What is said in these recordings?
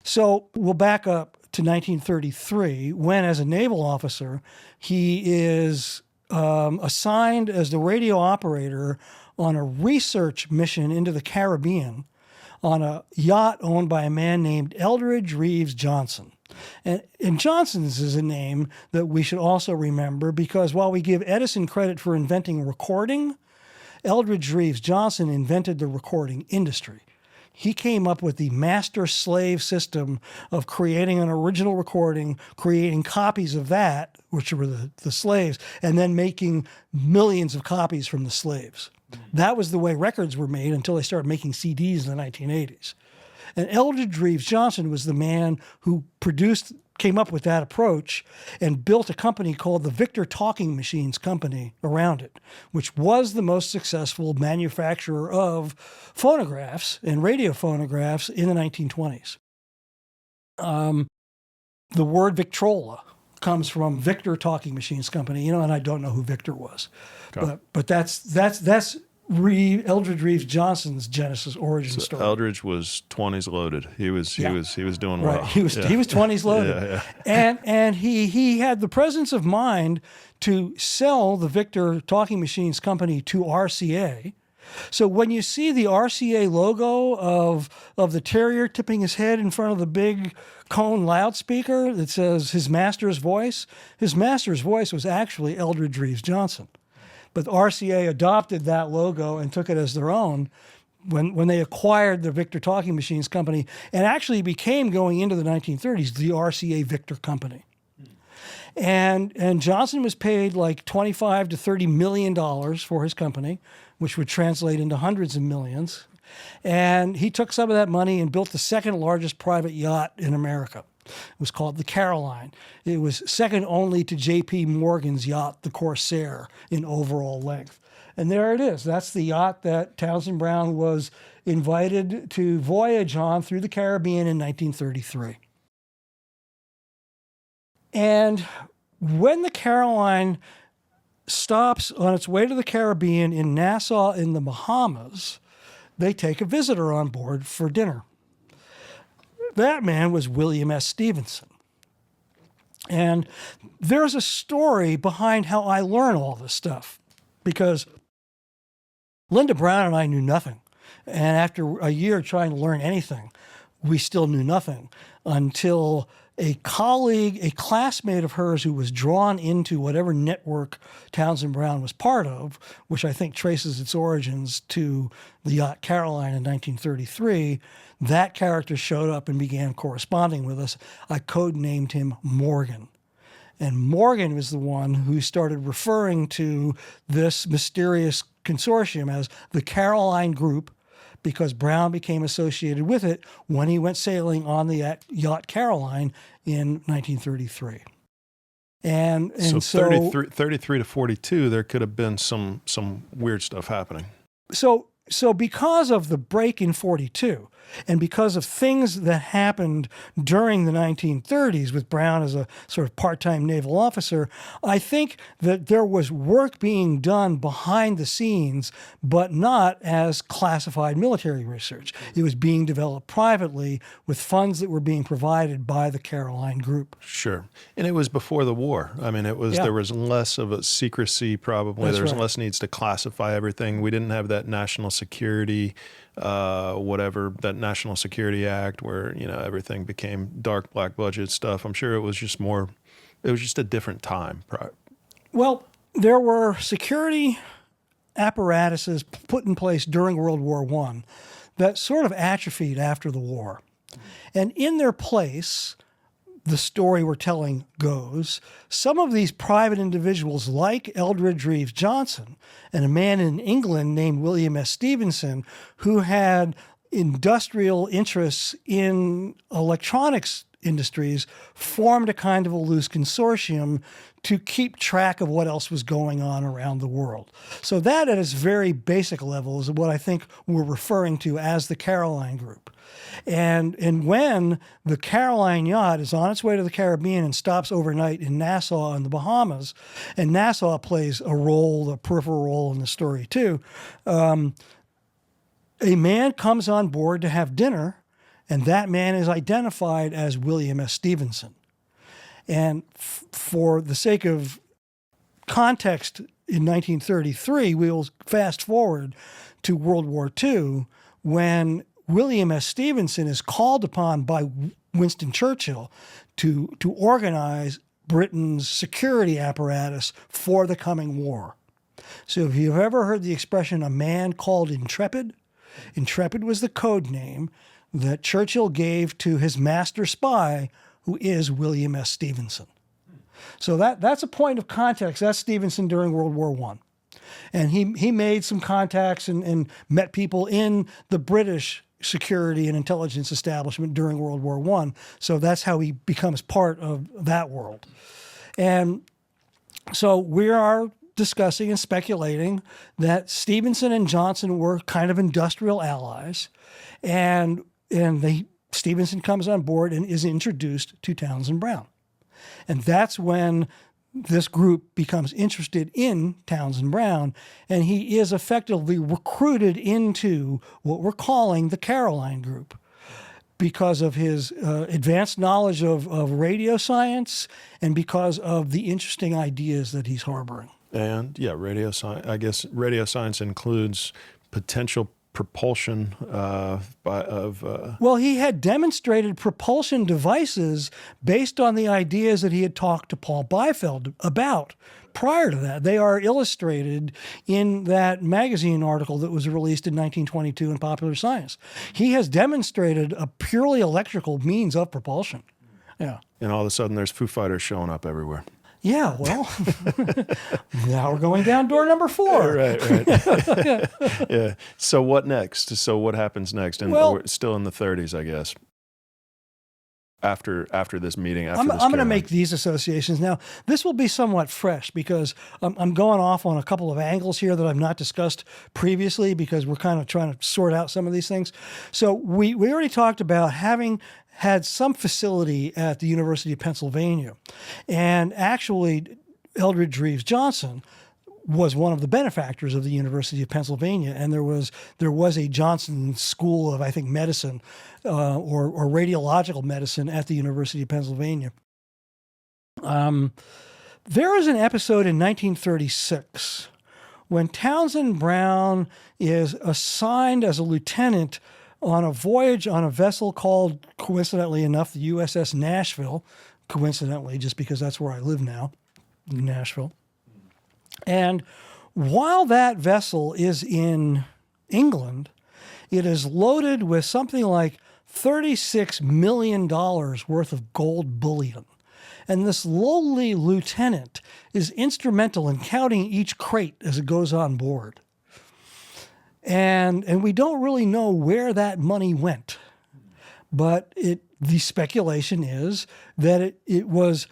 So we'll back up to 1933 when, as a naval officer, he is assigned as the radio operator on a research mission into the Caribbean on a yacht owned by a man named Eldridge Reeves Johnson. And Johnson's is a name that we should also remember because while we give Edison credit for inventing recording, Eldridge Reeves Johnson invented the recording industry. He came up with the master-slave system of creating an original recording, creating copies of that, which were the slaves, and then making millions of copies from the slaves. That was the way records were made until they started making CDs in the 1980s. And Eldridge Reeves Johnson was the man who came up with that approach and built a company called the Victor Talking Machines Company around it, which was the most successful manufacturer of phonographs and radio phonographs in the 1920s. The word Victrola comes from Victor Talking Machines Company, and I don't know who Victor was, okay. but that's Eldridge Reeves Johnson's Genesis origin story. Eldridge was 20s loaded. He was doing well. Right. He was 20s loaded. And he had the presence of mind to sell the Victor Talking Machines Company to RCA. So when you see the RCA logo of the terrier tipping his head in front of the big cone loudspeaker that says his master's voice was actually Eldridge Reeves Johnson. But RCA adopted that logo and took it as their own when they acquired the Victor Talking Machines Company and actually became, going into the 1930s, the RCA Victor Company. And Johnson was paid like $25 to $30 million for his company, which would translate into hundreds of millions. And he took some of that money and built the second largest private yacht in America. It was called the Caroline. It was second only to J.P. Morgan's yacht, the Corsair, in overall length. And there it is. That's the yacht that Townsend Brown was invited to voyage on through the Caribbean in 1933. And when the Caroline stops on its way to the Caribbean in Nassau in the Bahamas, they take a visitor on board for dinner. That man was William S. Stevenson. And there's a story behind how I learn all this stuff, because Linda Brown and I knew nothing. And after a year trying to learn anything, we still knew nothing until a colleague, a classmate of hers who was drawn into whatever network Townsend Brown was part of, which I think traces its origins to the yacht Caroline in 1933, that character showed up and began corresponding with us. I codenamed him Morgan. And Morgan was the one who started referring to this mysterious consortium as the Caroline Group, because Brown became associated with it when he went sailing on the yacht Caroline in 1933. And so 33 to 42, there could have been some weird stuff happening. So because of the break in 42, and because of things that happened during the 1930s with Brown as a sort of part-time naval officer, I think that there was work being done behind the scenes, but not as classified military research. It was being developed privately with funds that were being provided by the Caroline Group. Sure. And it was before the war. I mean, there was less of a secrecy probably. That's there was right. less needs to classify everything. We didn't have that national security that National Security Act where, everything became dark black budget stuff. I'm sure it was just a different time. Well, there were security apparatuses put in place during World War I that sort of atrophied after the war. And in their place, the story we're telling goes, some of these private individuals like Eldridge Reeves Johnson and a man in England named William S. Stevenson, who had industrial interests in electronics industries, formed a kind of a loose consortium to keep track of what else was going on around the world. So that at its very basic level is what I think we're referring to as the Caroline Group. And when the Caroline yacht is on its way to the Caribbean and stops overnight in Nassau in the Bahamas, and Nassau plays a peripheral role in the story too, a man comes on board to have dinner And that man is identified as William S. Stevenson. And for the sake of context, in 1933, we will fast forward to World War II, when William S. Stevenson is called upon by Winston Churchill to organize Britain's security apparatus for the coming war. So if you've ever heard the expression, a man called intrepid, intrepid was the code name that Churchill gave to his master spy, who is William S. Stevenson. So that's a point of context. That's Stevenson during World War I. And he made some contacts and met people in the British security and intelligence establishment during World War I. So that's how he becomes part of that world. And so we are discussing and speculating that Stevenson and Johnson were kind of industrial allies. And Stevenson comes on board and is introduced to Townsend Brown. And that's when this group becomes interested in Townsend Brown, and he is effectively recruited into what we're calling the Caroline Group because of his advanced knowledge of radio science and because of the interesting ideas that he's harboring. And yeah, radio science. I guess radio science includes potential propulsion Well, he had demonstrated propulsion devices based on the ideas that he had talked to Paul Byfeld about prior to that. They are illustrated in that magazine article that was released in 1922 in Popular Science. He has demonstrated a purely electrical means of propulsion. Yeah. And all of a sudden there's Foo Fighters showing up everywhere. Yeah, well, now we're going down door number 4. Right. Yeah. So what next? So what happens next? And we're still in the 30s, I guess. After this meeting, I'm going to make these associations. Now, this will be somewhat fresh because I'm going off on a couple of angles here that I've not discussed previously because we're kind of trying to sort out some of these things. So we already talked about having had some facility at the University of Pennsylvania. And actually, Eldridge Reeves Johnson was one of the benefactors of the University of Pennsylvania. And there was a Johnson School of, I think, medicine or radiological medicine at the University of Pennsylvania. There was an episode in 1936 when Townsend Brown is assigned as a lieutenant on a voyage on a vessel called, coincidentally enough, the USS Nashville, coincidentally, just because that's where I live now, Nashville. And while that vessel is in England, it is loaded with something like $36 million worth of gold bullion. And this lowly lieutenant is instrumental in counting each crate as it goes on board. And we don't really know where that money went. But the speculation is that it was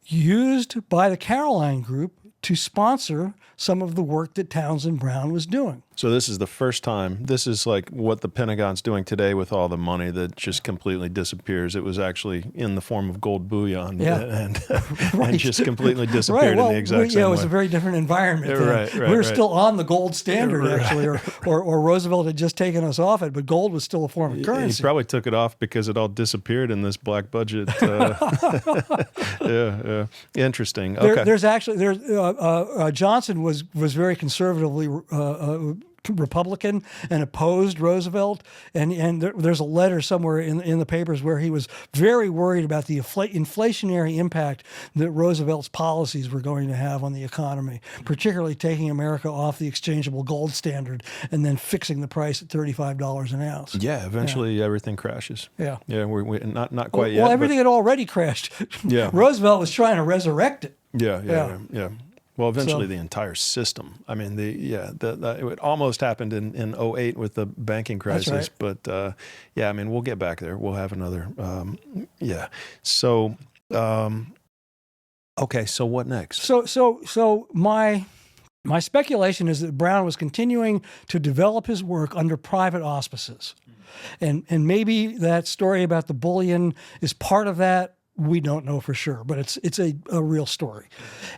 used by the Caroline Group to sponsor some of the work that Townsend Brown was doing. So this is the first time. This is like what the Pentagon's doing today with all the money that just completely disappears. It was actually in the form of gold bullion and just completely disappeared in the exact same way. It was a very different environment then. Right, we were still on the gold standard, actually, or Roosevelt had just taken us off it, but gold was still a form of currency. He probably took it off because it all disappeared in this black budget. Yeah. Interesting. Okay. Johnson was very conservatively Republican and opposed Roosevelt, and there's a letter somewhere in the papers where he was very worried about the inflationary impact that Roosevelt's policies were going to have on the economy, particularly taking America off the exchangeable gold standard and then fixing the price at $35 an ounce. Yeah, eventually everything crashes. Yeah, we're not quite yet. Well, everything had already crashed. Yeah, Roosevelt was trying to resurrect it. Yeah. Well, eventually the entire system. I mean, it almost happened in 08 with the banking crisis. That's right. But I mean, we'll get back there. We'll have another. So, okay. So what next? So my speculation is that Brown was continuing to develop his work under private auspices, and maybe that story about the bullion is part of that we don't know for sure, but it's a real story.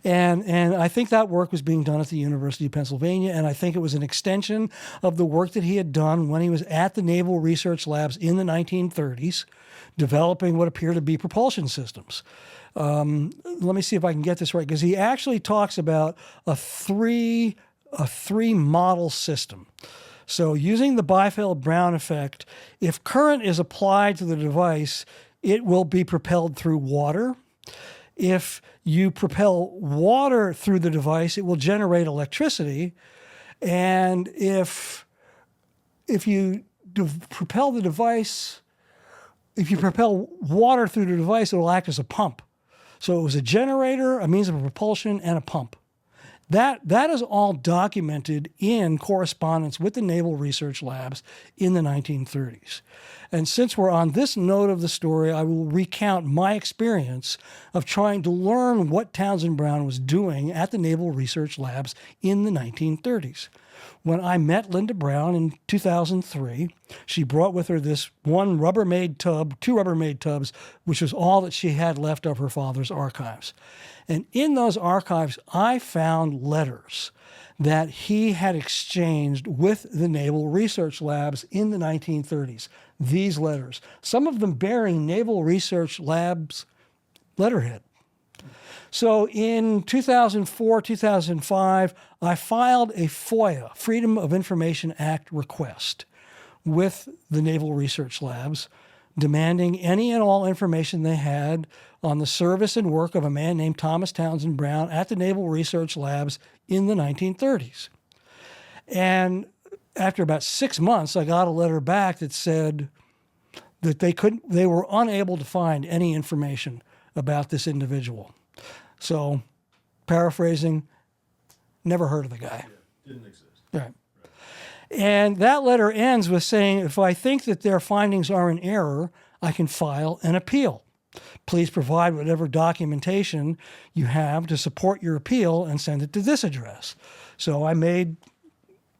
And I think that work was being done at the University of Pennsylvania, and I think it was an extension of the work that he had done when he was at the Naval Research Labs in the 1930s, developing what appear to be propulsion systems. Let me see if I can get this right, because he actually talks about a three model system. So using the Biefeld-Brown effect, if current is applied to the device, it will be propelled through water. If you propel water through the device, it will generate electricity. And if you propel the device, if you propel water through the device, it will act as a pump. So it was a generator, a means of propulsion, and a pump. That is all documented in correspondence with the Naval Research Labs in the 1930s. And since we're on this note of the story, I will recount my experience of trying to learn what Townsend Brown was doing at the Naval Research Labs in the 1930s. When I met Linda Brown in 2003, she brought with her this two Rubbermaid tubs, which was all that she had left of her father's archives. And in those archives, I found letters that he had exchanged with the Naval Research Labs in the 1930s. These letters, some of them bearing Naval Research Labs letterhead. So in 2004, 2005, I filed a FOIA, Freedom of Information Act request with the Naval Research Labs, demanding any and all information they had on the service and work of a man named Thomas Townsend Brown at the Naval Research Labs in the 1930s. And after about 6 months, I got a letter back that said that they were unable to find any information about this individual. So, paraphrasing, never heard of the guy. Yeah, didn't exist. Right. And that letter ends with saying, if I think that their findings are in error, I can file an appeal. Please provide whatever documentation you have to support your appeal and send it to this address. So I made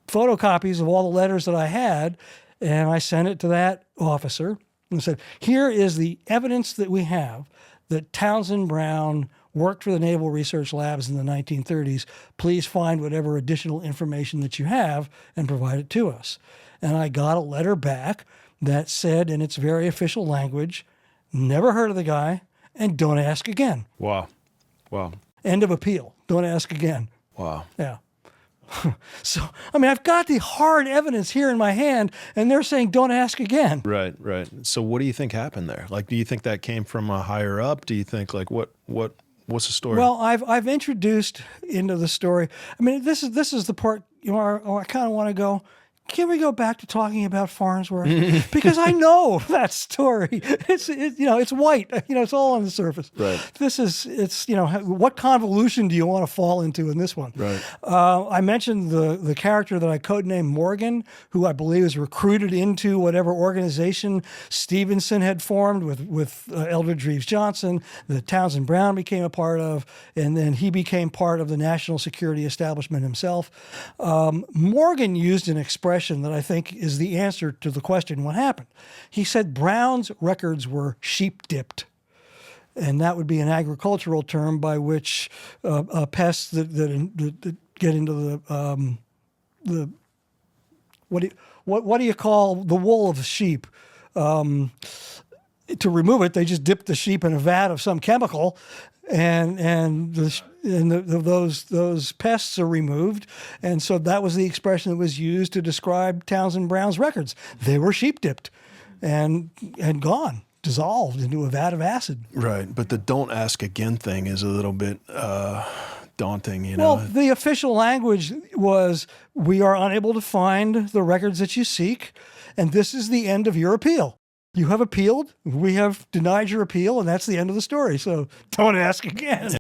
photocopies of all the letters that I had, and I sent it to that officer and said, here is the evidence that we have that Townsend Brown worked for the Naval Research Labs in the 1930s. Please find whatever additional information that you have and provide it to us. And I got a letter back that said in its very official language, never heard of the guy, and don't ask again. Wow. End of appeal. Don't ask again. Wow. Yeah. So, I mean, I've got the hard evidence here in my hand, and they're saying don't ask again. Right. So what do you think happened there? Like, do you think that came from a higher up? Do you think, like, what's the story? Well, I've introduced into the story. I mean, this is the part, I kind of want to go, can we go back to talking about Farnsworth? Because I know that story. It's white. It's all on the surface. Right. What convolution do you want to fall into in this one? Right. I mentioned the character that I codenamed Morgan, who I believe is recruited into whatever organization Stevenson had formed with Eldridge Reeves Johnson, that Townsend Brown became a part of, and then he became part of the national security establishment himself. Morgan used an expression that I think is the answer to the question, what happened? He said Brown's records were sheep-dipped. And that would be an agricultural term by which pests that get into the what do you call the wool of the sheep? To remove it, they just dip the sheep in a vat of some chemical, and those pests are removed. And so that was the expression that was used to describe Townsend Brown's records. They were sheep dipped and gone, dissolved into a vat of acid. Right. But the don't ask again thing is a little bit daunting, Well, the official language was, we are unable to find the records that you seek, and this is the end of your appeal. You have appealed, we have denied your appeal, and that's the end of the story. So don't ask again.